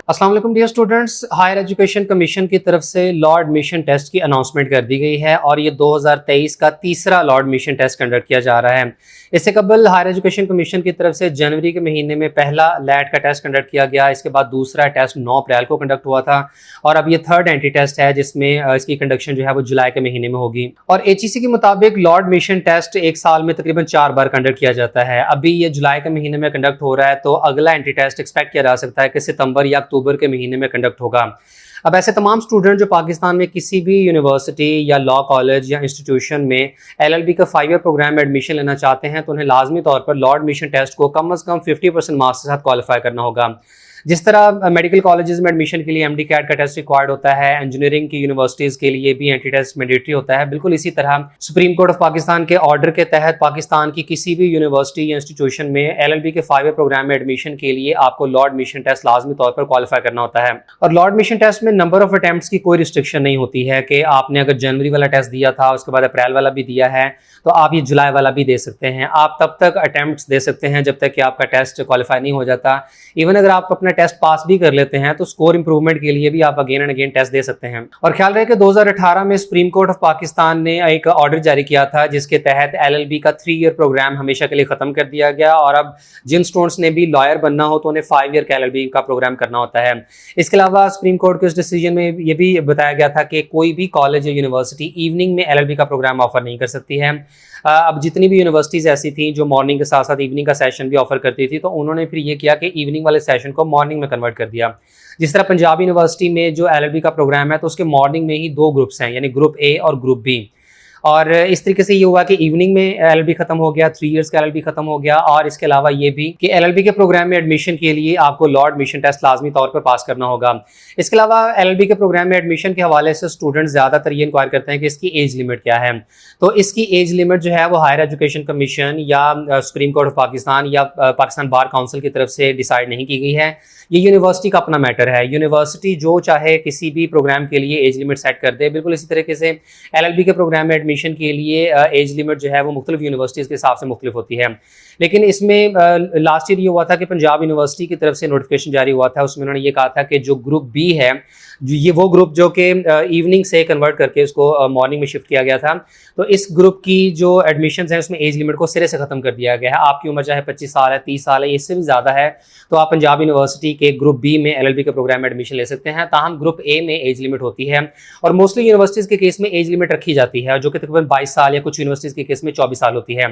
अस्सलाम वालेकुम dear students. Higher Education Commission की तरफ से लॉ एडमिशन टेस्ट की अनाउंसमेंट कर दी गई है और ये 2023 का तीसरा लॉ एडमिशन टेस्ट कंडक्ट किया जा रहा है। इससे कबल हायर एजुकेशन कमीशन की तरफ से जनवरी के महीने में पहला लैट का टेस्ट कंडक्ट किया गया। इसके बाद दूसरा टेस्ट 9 अप्रैल को कंडक्ट हुआ था और अब ये थर्ड एंट्री टेस्ट है जिसमें इसकी कंडक्शन जो है वो जुलाई के महीने में होगी। और एचईसी के मुताबिक लॉ एडमिशन टेस्ट एक साल में तकरीबन 4 बार कंडक्ट किया जाता है। अभी ये जुलाई के महीने में कंडक्ट हो रहा है तो अगला एंट्री टेस्ट एक्सपेक्ट किया जा सकता है कि सितंबर या अक्टूबर के महीने में कंडक्ट होगा। अब ऐसे तमाम स्टूडेंट जो पाकिस्तान में किसी भी यूनिवर्सिटी या लॉ कॉलेज या इंस्टीट्यूशन में एलएलबी का 5 ईयर प्रोग्राम में एडमिशन लेना चाहते हैं तो उन्हें लाजमी तौर पर लॉ एडमिशन टेस्ट को कम से कम 50% मार्क्स के साथ क्वालिफाई करना होगा। जिस तरह मेडिकल कॉलेजेस में एडमिशन के लिए एमडी कैट का टेस्ट रिक्वायर्ड होता है, इंजीनियरिंग की यूनिवर्सिटीज़ के लिए भी एंट्री टेस्ट मैंडेटरी होता है, बिल्कुल इसी तरह सुप्रीम कोर्ट ऑफ पाकिस्तान के ऑर्डर के तहत पाकिस्तान की किसी भी यूनिवर्सिटी या इंस्टीट्यूशन में एलएलबी के 5 ईयर प्रोग्राम में एडमिशन के लिए आपको लॉ एडमिशन टेस्ट लाजमी तौर पर क्वालिफाई करना होता है। और लॉ एडमिशन टेस्ट में नंबर ऑफ अटेम्प्ट्स की कोई रिस्ट्रिक्शन नहीं होती है कि आपने अगर जनवरी वाला टेस्ट दिया था, उसके बाद अप्रैल वाला भी दिया है, तो आप ये जुलाई वाला भी दे सकते हैं। आप तब तक अटेम्प्ट्स दे सकते हैं जब तक कि आपका टेस्ट क्वालिफाई नहीं हो जाता। इवन अगर आप अपना टेस्ट पास भी कर लेते हैं तो स्कोर इंप्रूवमेंट के लिए भी आप अगेन एंड अगेन टेस्ट दे सकते हैं। और ख्याल रहे कि 2018 में सुप्रीम कोर्ट ऑफ पाकिस्तान ने एक ऑर्डर जारी किया था जिसके तहत एलएलबी का 3 ईयर प्रोग्राम हमेशा के लिए खत्म कर दिया गया और अब जिन स्टूडेंट्स ने भी लॉयर बनना हो तो उन्हें 5 ईयर का एलएलबी का प्रोग्राम करना होता है। इसके अलावा सुप्रीम कोर्ट के उस डिसीजन में यह भी बताया गया था कि कोई भी कॉलेज या यूनिवर्सिटी इवनिंग में एलएलबी का प्रोग्राम ऑफर नहीं कर सकती है। अब जितनी भी यूनिवर्सिटीज़ ऐसी थी जो मॉर्निंग के साथ साथ इवनिंग का सेशन भी ऑफर करती थी तो उन्होंने फिर ये किया कि इवनिंग वाले सेशन को मॉर्निंग में कन्वर्ट कर दिया। जिस तरह पंजाब यूनिवर्सिटी में जो एलएलबी का प्रोग्राम है तो उसके मॉर्निंग में ही 2 ग्रुप्स हैं, यानी ग्रुप ए और ग्रुप बी। और इस तरीके से ये हुआ कि इवनिंग में एलएलबी खत्म हो गया, 3 इयर्स का एलएलबी खत्म हो गया। और इसके अलावा ये भी कि एलएलबी के प्रोग्राम में एडमिशन के लिए आपको लॉ एडमिशन टेस्ट लाजमी तौर पर पास करना होगा। इसके अलावा एलएलबी के प्रोग्राम में एडमिशन के हवाले से स्टूडेंट ज़्यादातर ये इंक्वायर करते हैं कि इसकी एज लिमिट क्या है। तो इसकी एज लिमिट जो है वो हायर एजुकेशन कमीशन या सुप्रीम कोर्ट ऑफ पाकिस्तान या पाकिस्तान बार काउंसिल की तरफ से डिसाइड नहीं की गई है। ये यूनिवर्सिटी का अपना मैटर है। यूनिवर्सिटी जो चाहे किसी भी प्रोग्राम के लिए एज लिमिट सेट कर दे। बिल्कुल इसी तरीके से एलएलबी के प्रोग्राम में एडमिशन के लिए एज लिमिट जो है वो मुख्तलिफ यूनिवर्सिटीज़ के हिसाब से मुख्तलिफ होती है। लेकिन इसमें लास्ट ईयर ये हुआ था कि पंजाब यूनिवर्सिटी की तरफ से नोटिफिकेशन जारी हुआ था, उसमें उन्होंने ये कहा था कि जो ग्रुप बी है, ये वो ग्रुप जो कि इवनिंग से कन्वर्ट करके उसको मॉर्निंग में शिफ्ट किया गया था, तो इस ग्रुप की जो एडमिशन्स हैं उसमें एज लिमिट को सिरे से ख़त्म कर दिया गया है। आपकी उम्र चाहे 25 साल है, 30 साल है, इससे भी ज़्यादा है तो आप पंजाब यूनिवर्सिटी के ग्रुप बी में एलएलबी के प्रोग्राम में एडमिशन ले सकते हैं। ताहम ग्रुप ए में एज लिमिट होती है और मोस्टली यूनिवर्सिटीज़ के केस में एज लिमिट रखी जाती है जो कि तकरीबन 22 साल या कुछ यूनिवर्सिटीज़ के केस में 24 साल होती है।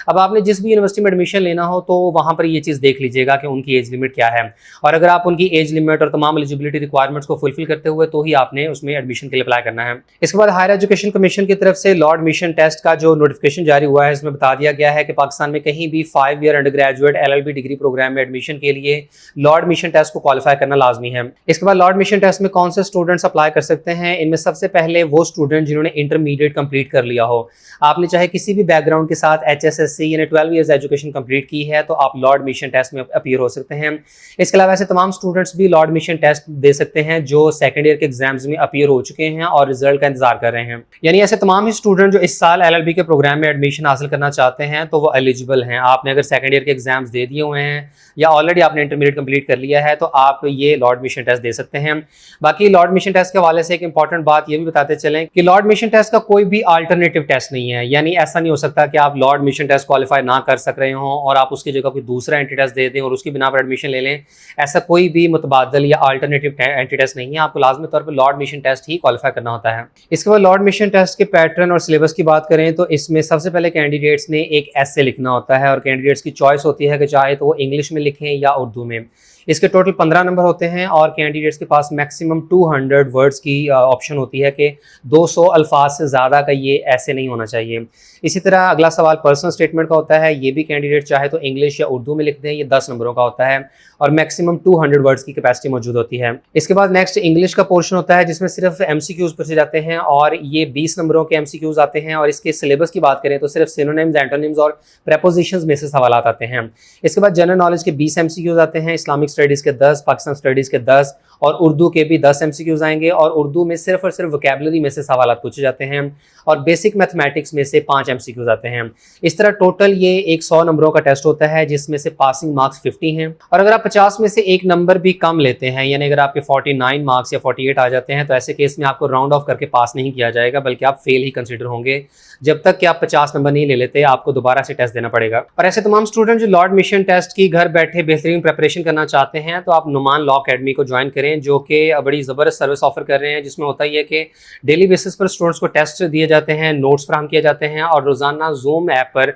अब आपने जिस भी यूनिवर्सिटी में एडमिशन लेना हो तो वहाँ पर ये चीज़ देख लीजिएगा कि उनकी एज लिमिट क्या है और अगर आप उनकी एज लिमिट और तमाम एलिजिबिलिटी रिक्वायरमेंट्स को फुलफिल करते हुए तो ही आपने उसमें एडमिशन के लिए अप्लाई करना है। इसके बाद हायर एजुकेशन कमीशन की तरफ से लॉ एडमिशन टेस्ट का जो नोटिफिकेशन जारी हुआ है इसमें बता दिया गया है कि पाकिस्तान में कहीं भी 5 year under graduate LLB degree program में एडमिशन के लिए लॉ एडमिशन टेस्ट को क्वालिफाई करना लाजमी है। इसके बाद लॉ एडमिशन टेस्ट में कौन से स्टूडेंट्स अप्लाई कर सकते हैं? इनमें सबसे पहले वो स्टूडेंट जिन्होंने इंटरमीडिएट कंप्लीट कर लिया हो। आपने चाहे किसी भी बैकग्राउंड के साथ HSSC यानी 12 ईयर्स एजुकेशन कंप्लीट की है तो आप लॉ एडमिशन टेस्ट में अपीयर हो सकते हैं। इसके अलावा ऐसे तमाम स्टूडेंट्स भी लॉ एडमिशन टेस्ट दे सकते हैं जो सेकंड ईयर के एग्जाम्स में अपीयर हो चुके हैं और रिजल्ट का इंतजार कर रहे हैं। यानी ऐसे तमाम ही स्टूडेंट जो इस साल एलएलबी के प्रोग्राम में एडमिशन हासिल करना चाहते हैं तो वो एलिजिबल हैं। आपने अगर सेकंड ईयर के एग्जाम्स दे दिए हुए हैं या ऑलरेडी आपने इंटरमीडिएट कंप्लीट कर लिया है तो आप ये लॉ एडमिशन टेस्ट दे सकते हैं। बाकी लॉ एडमिशन टेस्ट के हवाले से एक इंपॉर्टेंट बात ये भी बताते चलें कि लॉ एडमिशन टेस्ट का कोई भी अल्टरनेटिव टेस्ट नहीं है। यानी ऐसा नहीं हो सकता कि आप लॉ एडमिशन टेस्ट क्वालिफाई ना कर सक रहे हों और आप उसकी जगह कोई दूसरा एंट्री टेस्ट दे दें और उसकी बिना पर एडमिशन ले लें। ऐसा कोई भी मुतबादल या अल्टरनेटिव एंट्री टेस्ट नहीं है। आपको लाजमी तौर पर लॉ एडमिशन टेस्ट ही क्वालिफाई करना होता है। इसके बाद लॉ एडमिशन टेस्ट के पैटर्न और सिलेबस की बात करें तो इसमें सबसे पहले कैंडिडेट्स ने एक एसे लिखना होता है और कैंडिडेट्स की चॉइस होती है कि चाहे तो वो इंग्लिश में लिखें या उर्दू में। इसके टोटल 15 नंबर होते हैं और कैंडिडेट्स के पास मैक्सिमम 200 वर्ड्स की ऑप्शन होती है कि 200 अल्फाज से ज़्यादा का ये ऐसे नहीं होना चाहिए। इसी तरह अगला सवाल पर्सनल स्टेटमेंट का होता है। ये भी कैंडिडेट चाहे तो इंग्लिश या उर्दू में लिख दें। ये 10 नंबरों का होता है और मैक्सिमम 200 वर्ड्स की कैपेसिटी मौजूद होती है। इसके बाद नेक्स्ट इंग्लिश का पोर्शन होता है जिसमें सिर्फ MCQs पूछे जाते हैं और ये 20 नंबरों के MCQs आते हैं। और इसके सिलेबस की बात करें तो सिर्फ सिनोनिम्स, एंटोनिम्स और प्रेपोजिशंस में से सवालात आते हैं। इसके बाद जनरल नॉलेज के 20 MCQs आते हैं, इस्लामिक स्टडीज़ के 10, पाकिस्तान स्टडीज़ के 10 और उर्दू के भी 10 MCQs आएंगे और उर्दू में सिर्फ और सिर्फ वोकैबुलरी में से सवाल पूछे जाते हैं। और बेसिक मैथमेटिक्स में से 5 MCQs आते हैं। इस तरह टोटल ये एक 100 नंबरों का टेस्ट होता है जिसमें से पासिंग मार्क्स 50 हैं। और अगर आप 50 में से एक नंबर भी कम लेते हैं, यानी अगर आपके 49 मार्क्स या 48 आ जाते हैं, तो ऐसे केस में आपको राउंड ऑफ करके पास नहीं किया जाएगा, बल्कि आप फेल ही कंसिडर होंगे। जब तक कि आप 50 नंबर नहीं ले लेते, आपको दोबारा से टेस्ट देना पड़ेगा। और ऐसे तमाम स्टूडेंट जो लॉर्ड मिशन टेस्ट की घर बैठे बेहतरीन प्रिपरेशन करना चाहते हैं, तो आप नुमान लॉ अकेडमी को ज्वाइन करें, जो कि बड़ी ज़बरदस्त सर्विस ऑफर कर रहे हैं, जिसमें होता ही है कि डेली बेसिस पर स्टूडेंट्स को टेस्ट दिए जाते हैं, नोट्स फराहम किए जाते हैं और रोजाना जूम ऐप पर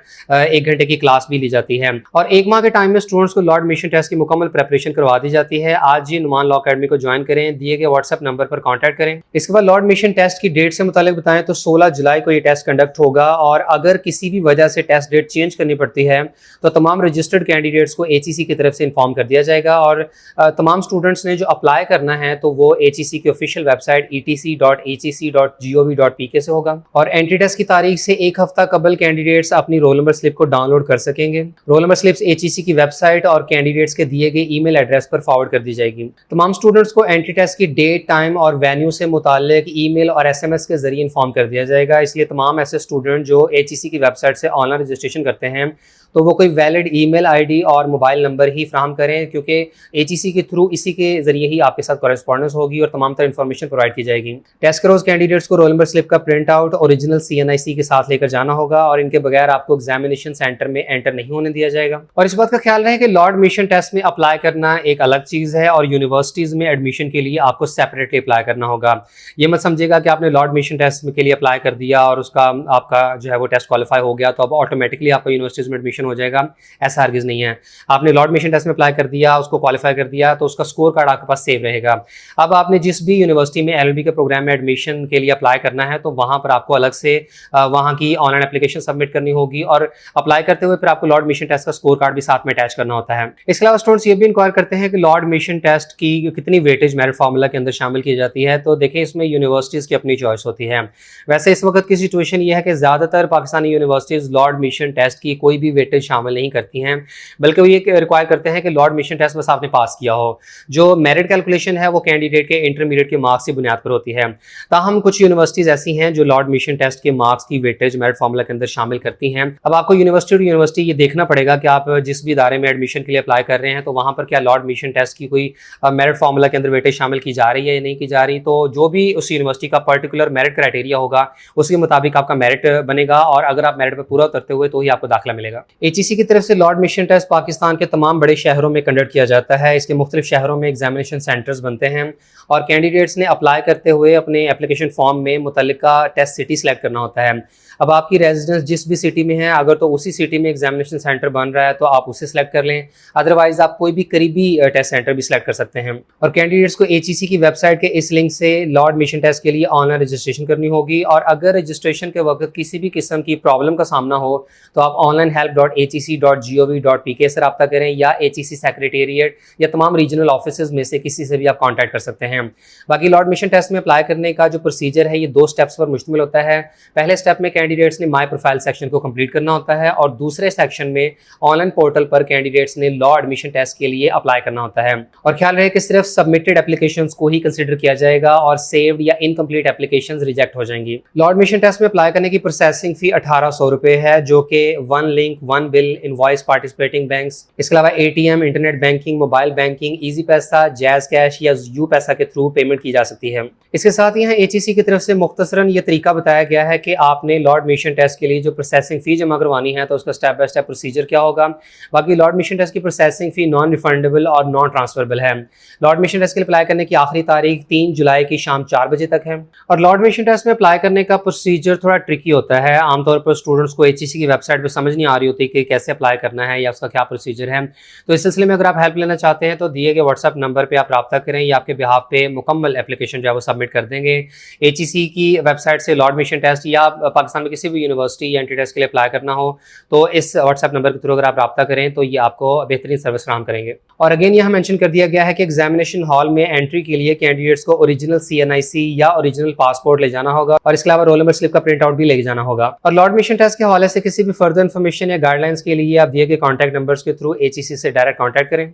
1 घंटे की क्लास भी ली जाती है। और 1 माह के टाइम में स्टूडेंट्स को लॉर्ड मिशन टेस्ट की मुकम्मल प्रिपरेशन करवा दी जाती है। आज ही नुमान लॉ अकेडमी को ज्वाइन करें, दिए गए व्हाट्सएप नंबर पर कॉन्टैक्ट करें। इसके बाद लॉर्ड मिशन टेस्ट की डेट से मुतालिक बताएं तो 16 जुलाई को ये टेस्ट कंडक्ट होगा, और अगर किसी भी वजह से टेस्ट डेट चेंज करनी पड़ती है तो तमाम रजिस्टर्ड कैंडिडेट्स को HEC की तरफ से इन्फॉर्म कर दिया जाएगा। और तमाम स्टूडेंट्स ने जो अप्लाई करना है तो वो HEC की ऑफिशियल वेबसाइट etc.hec.gov.pk से होगा। और एंट्री टेस्ट की तारीख से 1 हफ्ता कबल कैंडिडेट्स अपनी रोल नंबर स्लिप को डाउनलोड कर सकेंगे। रोल नंबर स्लिप्स HEC की वेबसाइट और कैंडिडेट्स के दिए गए ईमेल एड्रेस पर फॉरवर्ड कर दी जाएगी। तमाम स्टूडेंट्स को एंट्री टेस्ट की डेट, टाइम और वेन्यू से मुताल्लिक ईमेल और SMS के जरिए इन्फॉर्म कर दिया जाएगा। इसलिए तमाम ऐसे स्टूडेंट जो HEC की वेबसाइट से ऑनलाइन रजिस्ट्रेशन करते हैं तो वो कोई वैलिड ईमेल आईडी और मोबाइल नंबर ही फ्राहम करें, क्योंकि HEC के थ्रू इसी के जरिए ही आपके साथ कॉरेस्पॉन्डेंस होगी और तमाम तरह इन्फॉर्मेशन प्रोवाइड की जाएगी। टेस्ट के रोज कैंडिडेट्स को रोल नंबर स्लिप का प्रिंट आउट ओरिजिनल CNIC के साथ लेकर जाना होगा, और इनके बगैर आपको एग्जामिनेशन सेंटर में एंटर नहीं होने दिया जाएगा। और इस बात का ख्याल रहे कि लॉर्ड मिशन टेस्ट में अप्लाई करना एक अलग चीज़ है और यूनिवर्सिटीज़ में एडमिशन के लिए आपको सेपरेटली अप्लाई करना होगा। ये मत समझिएगा कि आपने लॉर्ड मिशन टेस्ट के लिए अप्लाई कर दिया और उसका आपका जो है वो टेस्ट क्वालिफाई हो गया तो अब ऑटोमेटिकली आपका यूनिवर्सिटीज़ में एडमिशन हो जाएगा। ऐसा हरगिज़ नहीं है। आपने लॉर्ड मिशन टेस्ट में अप्लाई कर दिया, उसको क्वालिफाई कर दिया, तो उसका स्कोर कार्ड आपके पास सेव रहेगा। अब आपने जिस भी यूनिवर्सिटी में LLB के प्रोग्राम में एडमिशन के लिए अप्लाई करना है तो वहाँ पर आपको अलग से वहाँ की ऑनलाइन एप्लीकेशन सबमिट करनी होगी, और अप्लाई करते हुए फिर आपको लॉर्ड मिशन टेस्ट का स्कोर कार्ड भी साथ में अटैच करना होता है। इसके अलावा स्टूडेंट्स ये भी इंक्वायर करते हैं कि लॉर्ड मिशन टेस्ट की कितनी वेटेज मेरिट फार्मूला के अंदर शामिल की जाती है। तो देखिए, इसमें यूनिवर्सिटीज़ की अपनी चॉइस होती है। वैसे इस वक्त की सिचुएशन ये है कि ज़्यादातर Pakistani universities law admission test की कोई भी वेटेज शामिल नहीं करती हैं, बल्कि वो ये रिक्वायर करते हैं कि लॉर्ड मिशन टेस्ट बस आपने पास किया हो। जो मेरिट कैलकुलेशन है वो कैंडिडेट के इंटरमीडिएट के मार्क्स की बुनियाद पर होती है। ताहम कुछ यूनिवर्सिटीज़ ऐसी हैं जो लॉर्ड मिशन टेस्ट के मार्क्स की वेटेज मेरिट फार्मूला के अंदर शामिल करती हैं। अब आपको यूनिवर्सिटी टू यूनिवर्सिटी ये देखना पड़ेगा कि आप जिस भी इदारे में एडमिशन के लिए अप्लाई कर रहे हैं तो वहाँ पर क्या लॉर्ड मिशन टेस्ट की कोई मेरिट फार्मूला के अंदर वेटेज शामिल की जा रही है या नहीं की जा रही। तो जो भी उस यूनिवर्सिटी का पर्टिकुलर मेरिट क्राइटेरिया होगा उसके मुताबिक आपका मेरिट बनेगा, और अगर आप मेरिट पर पूरा उतरते हुए तो ही आपको दाखिला मिलेगा। HEC की तरफ से लॉर्ड मिशन टेस्ट पाकिस्तान के तमाम बड़े शहरों में कंडक्ट किया जाता है। इसके मुख्तलिफ शहरों में एग्जामिनेशन सेंटर्स बनते हैं और कैंडिडेट्स ने अप्लाई करते हुए अपने एप्लीकेशन फॉर्म में मुतल्लिका टेस्ट सिटी सेलेक्ट करना होता है। अब आपकी रेजिडेंस जिस भी सिटी में है, अगर तो उसी सिटी में एग्जामिनेशन सेंटर बन रहा है तो आप उसे सेलेक्ट कर लें, अदरवाइज आप कोई भी करीबी टेस्ट सेंटर भी सिलेक्ट कर सकते हैं। और कैंडिडेट्स को HEC की वेबसाइट के इस लिंक से लॉर्ड मिशन टेस्ट के लिए ऑनलाइन रजिस्ट्रेशन करनी होगी, और अगर रजिस्ट्रेशन के वक्त किसी भी किस्म की प्रॉब्लम का सामना हो तो आप onlinehelp.hec.gov.pk से रब्ता करें, या HEC सेक्रेटेरिएट या तमाम रीजनल ऑफिस में से किसी से भी आप कॉन्टैक्ट कर सकते हैं। बाकी लॉर्ड मिशन टेस्ट में अप्लाई करने का जो प्रोसीजर है ये 2 स्टेप्स पर मुश्तमिल होता है। पहले स्टेप में कैंडिडेट्स ने माई प्रोफाइल सेक्शन को कंप्लीट करना होता है, और दूसरे सेक्शन में ऑनलाइन पोर्टल पर कैंडिडेट्स ने लॉ एडमिशन टेस्ट के लिए अप्लाई करना होता है। और ख्याल रहे कि सिर्फ सबमिटेड एप्लीकेशंस को ही कंसीडर किया जाएगा और सेव्ड या इनकम्प्लीट एप्लीकेशंस रिजेक्ट हो जाएंगी। लॉ एडमिशन टेस्ट में अप्लाई करने की प्रोसेसिंग फी 1800 रुपए है, जो कि 1 link 1 bill invoice participating banks, इसके अलावा ATM, internet banking, mobile banking, easy पैसा, जैज कैश या यू पैसा के थ्रू पेमेंट की जा सकती है। इसके साथ ही यहाँ HEC की तरफ से मुख्तसरन ये तरीका बताया गया है कि आपने लॉर्ड मिशन टेस्ट के लिए जो प्रोसेसिंग फ़ी जमा करवानी है तो उसका स्टेप बाय स्टेप प्रोसीजर क्या होगा। बाकी लॉर्ड मिशन टेस्ट की प्रोसेसिंग फ़ी नॉन रिफंडेबल और नॉन ट्रांसफरेबल है। लॉर्ड मिशन टेस्ट के लिए अप्लाई करने की आखिरी तारीख 3 जुलाई की शाम 4 बजे तक है। और लॉर्ड मिशन टेस्ट में अप्लाई करने का प्रोसीजर थोड़ा ट्रिकी होता है। आमतौर पर स्टूडेंट्स को HEC की वेबसाइट पर समझ नहीं आ रही होती कि कैसे अप्लाई करना है या उसका क्या प्रोसीजर है। तो इस सिलसिले में अगर आप हेल्प लेना चाहते हैं तो दिए गए व्हाट्सएप नंबर पर आप रब्ता करें, या आपके बिहाफ पे मुकम्मल एप्लीकेशन जो है वो सबमिट कर देंगे। HEC की वेबसाइट से लॉर्ड मिशन टेस्ट या पाकिस्तान में किसी भी यूनिवर्सिटी या एंट्री टेस्ट के लिए अप्लाई करना हो तो इस व्हाट्सएप नंबर के थ्रू अगर आप रब्ता करें तो ये आपको बेहतरीन सर्विस फराहम करेंगे। और अगेन यहाँ मेंशन कर दिया गया है कि एग्जामिनेशन हॉल में एंट्री के लिए कैंडिडेट्स को ओरिजिनल CNIC या ओरिजिनल पासपोर्ट ले जाना होगा, और इसके अलावा रोल नंबर स्लिप का प्रिंट आउट भी ले जाना होगा। और लॉर्ड मिशन टेस्ट के हवाले से किसी भी फर्दर इन्फॉर्मेशन या गाइडलाइंस के लिए आप दिए गए कॉन्टैक्ट नंबर्स के थ्रू HEC से डायरेक्ट कॉन्टैक्ट करें।